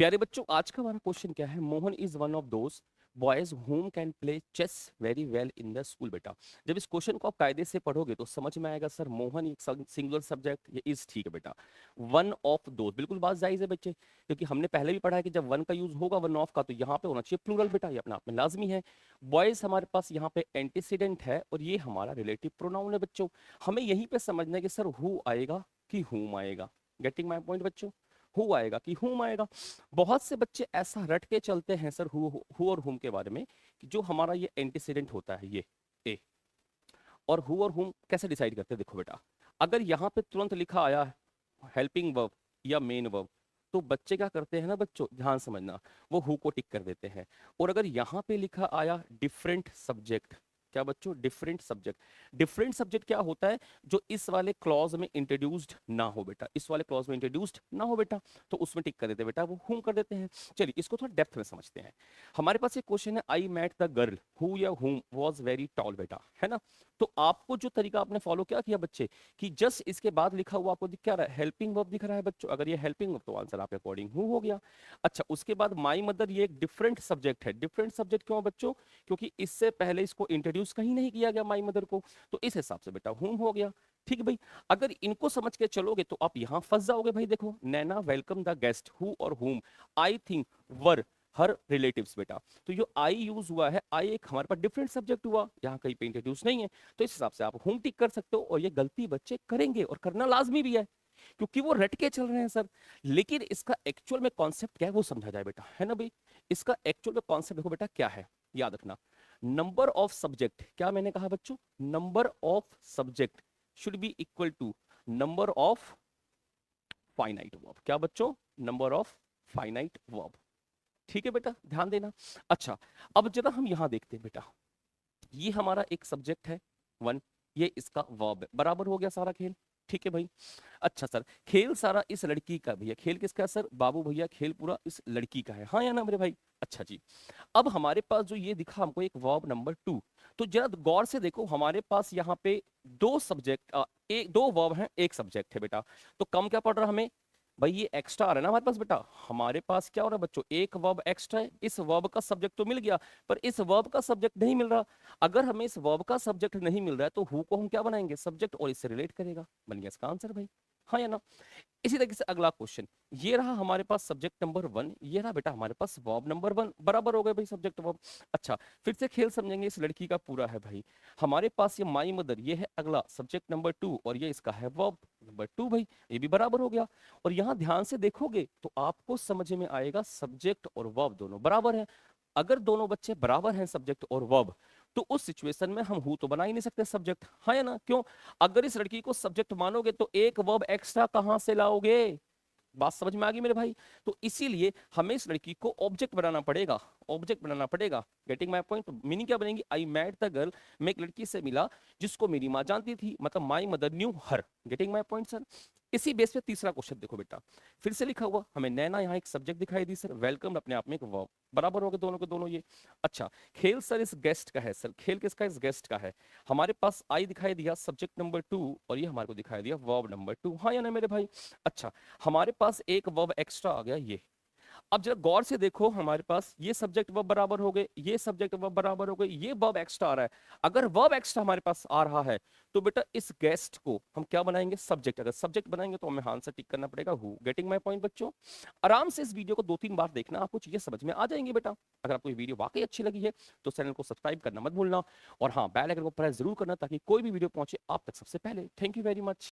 प्यारे बच्चों, आज का हमारा क्वेश्चन क्या है? Mohan is one of those boys whom can play chess very well in the school. बेटा, जब इस क्वेश्चन को आप कायदे से पढ़ोगे तो समझ में आएगा सर मोहन एक सिंगुलर सब्जेक्ट, ये इज ठीक है बेटा। वन ऑफ दोज बिल्कुल बात जायज है बच्चे, क्योंकि हमने पहले भी पढ़ा है कि जब वन का यूज होगा वन ऑफ का तो यहाँ पे होना चाहिए प्लूरल। बेटा ये अपना आप में लाजमी है। बॉयज हमारे पास यहाँ पे एंटीसीडेंट है और ये हमारा रिलेटिव प्रोनाउन है बच्चों। हमें यहीं पे समझना है कि सर हु आएगा कि हुम आएगा। गेटिंग माई पॉइंट बच्चों? हु आएगा कि हुम आएगा। बहुत से बच्चे ऐसा रट के चलते हैं सर हु और हुम के बारे में कि जो हमारा ये एंटीसीडेंट होता है ये ए, और हु और हुम कैसे डिसाइड करते हैं? देखो बेटा, अगर यहाँ पे तुरंत लिखा आया हेल्पिंग वर्ब या मेन वर्ब तो बच्चे क्या करते हैं ना बच्चों, ध्यान समझना, वो हु को टिक कर देते हैं। और अगर यहाँ पे लिखा आया डिफरेंट सब्जेक्ट, क्या बच्चों? Different subject. डिफरेंट सब्जेक्ट क्या होता है? जो इस वाले क्लॉज में इंट्रोड्यूस्ड ना हो बेटा, इस वाले क्लॉज में इंट्रोड्यूस्ड ना हो बेटा, तो उसमें टिक कर देते हैं बेटा, वो हुम कर देते हैं। चलिए इसको थोड़ा डेप्थ में समझते हैं। हमारे पास एक क्वेश्चन है, I met the girl who या हुम वाज वेरी टॉल। बेटा है ना? तो आपको जो तरीका आपने फॉलो क्या किया बच्चे, कि जस्ट इसके बाद लिखा हुआ आपको दिख क्या रहा है? हेल्पिंग वर्ब दिख रहा है बच्चों। अगर ये हेल्पिंग वर्ब तो आंसर आपके अकॉर्डिंग हु हो गया। अच्छा, उसके बाद माई मदर, ये एक डिफरेंट सब्जेक्ट है। डिफरेंट सब्जेक्ट क्यों बच्चों? क्योंकि इससे पहले इसको इंट्रोड्यूस कहीं नहीं किया गया माई मदर को, तो इस हिसाब से बेटा हुम हो गया। ठीक है भाई, अगर इनको समझ के चलोगे तो आप यहां फंस जाओगे भाई। देखो, नैना वेलकम द गेस्ट हु और हुम I think were her relatives. बेटा तो जो आई यूज हुआ है, आई एक हमारे पास डिफरेंट सब्जेक्ट हुआ, यहाँ कहीं पे इंट्रोड्यूस नहीं है, तो इस हिसाब से आप होम टिक कर सकते हो। और ये गलती बच्चे करेंगे और करना लाजमी भी है, क्योंकि वो रट के चल रहे हैं सर। लेकिन इसका एक्चुअल में कॉन्सेप्ट क्या है वो समझा जाए बेटा, है ना भाई? इसका एक्चुअल में कॉन्सेप्ट देखो बेटा क्या है, याद रखना। नंबर ऑफ सब्जेक्ट, क्या मैंने कहा बच्चों? Number of subject should be equal to number of finite verb. क्या बच्चों? Number of finite verb. ठीक है बेटा, ध्यान देना। अच्छा, अब जरा हम यहां देखते हैं बेटा, ये हमारा एक सब्जेक्ट है वन, ये इसका वर्ब है, बराबर हो गया सारा खेल। ठीक है भाई। अच्छा सर, खेल सारा इस लड़की का भैया, खेल किसका है सर? बाबू भैया, खेल पूरा इस लड़की का है, हाँ या ना मेरे भाई? अच्छा जी। अब हमारे पास जो ये दिखा हमको एक वर्ब नंबर टू, तो जरा गौर से देखो, हमारे पास यहाँ पे दो सब्जेक्ट, एक दो वर्ब हैं एक सब्जेक्ट है बेटा, तो कम क्या पड़ रहा है हमें भाई? ये एक्स्ट्रा आ रहा है ना हमारे पास बेटा। हमारे पास क्या हो रहा है बच्चों? एक वर्ब एक्स्ट्रा है, इस वर्ब का सब्जेक्ट तो मिल गया, पर इस वर्ब का सब्जेक्ट नहीं मिल रहा। अगर हमें इस वर्ब का सब्जेक्ट नहीं मिल रहा है तो हु को हम क्या बनाएंगे? सब्जेक्ट, और इससे रिलेट करेगा। बन गया इसका आंसर भाई, हाँ या ना? इसी तरीके से अगला क्वेश्चन, ये रहा हमारे पास सब्जेक्ट नंबर वन, ये रहा बेटा हमारे पास वर्ब नंबर वन, बराबर हो गए भाई सब्जेक्ट वर्ब। अच्छा, फिर से खेल समझेंगे, इस लड़की का पूरा है भाई। हमारे पास ये माई मदर, ये है अगला सब्जेक्ट नंबर टू, और ये इसका है वर्ब नंबर टू भाई, ये भी बराबर हो गया। और यहाँ ध्यान से देखोगे तो आपको समझ में आएगा सब्जेक्ट और वर्ब दोनों बराबर है। अगर दोनों बच्चे बराबर हैं सब्जेक्ट और वर्ब, तो उस सिचुएशन में हम हु तो बना ही नहीं सकते सब्जेक्ट, हाँ या ना? क्यों? अगर इस लड़की को सब्जेक्ट मानोगे तो एक वर्ब एक्स्ट्रा कहां से लाओगे? बात समझ में आ गई मेरे भाई? तो इसीलिए हमें इस लड़की को ऑब्जेक्ट बनाना पड़ेगा, ऑब्जेक्ट बनाना पड़ेगा। Getting my point? मीनिंग क्या बनेगी? आई मेट द गर्ल, मैं एक लड़की से मिला जिसको मेरी माँ जानती थी, मतलब my mother new her. Getting my point sir? इसी बेस पे तीसरा क्वेश्चन देखो बेटा, फिर से लिखा हुआ हमें नैना, यहाँ एक सब्जेक्ट दिखाई दी सर, वेलकम अपने आप में एक वर्ब, बराबर हो गए दोनों के दोनों ये। अच्छा, खेल सर इस गेस्ट का है, सर खेल किसका? इस गेस्ट का है। हमारे पास आई दिखाई दिया सब्जेक्ट नंबर टू, और ये हमारे को दिखाई दिया वर्ब नंबर टू, हाँ या ना मेरे भाई? अच्छा, हमारे पास एक वर्ब एक्स्ट्रा आ गया ये। अब जरा गौर से देखो, हमारे पास ये सब्जेक्ट वर्ब बराबर हो गए, ये सब्जेक्ट वर्ब बराबर हो गए, ये वर्ब एक्स्ट्रा आ रहा है। अगर वर्ब एक्स्ट्रा हमारे पास आ रहा है तो बेटा इस गेस्ट को हम क्या बनाएंगे? सब्जेक्ट। अगर सब्जेक्ट बनाएंगे तो हमें आंसर टिक करना पड़ेगा हु। गेटिंग माय पॉइंट बच्चों? आराम से इस वीडियो को 2-3 बार देखना, आपको चीजें समझ में आ जाएंगी बेटा। अगर आपको ये वीडियो वाकई अच्छी लगी है तो चैनल को सब्सक्राइब करना मत भूलना, और हाँ, बेल आइकन को प्रेस जरूर करना ताकि कोई भी वीडियो पहुंचे आप तक सबसे पहले। Thank you very much.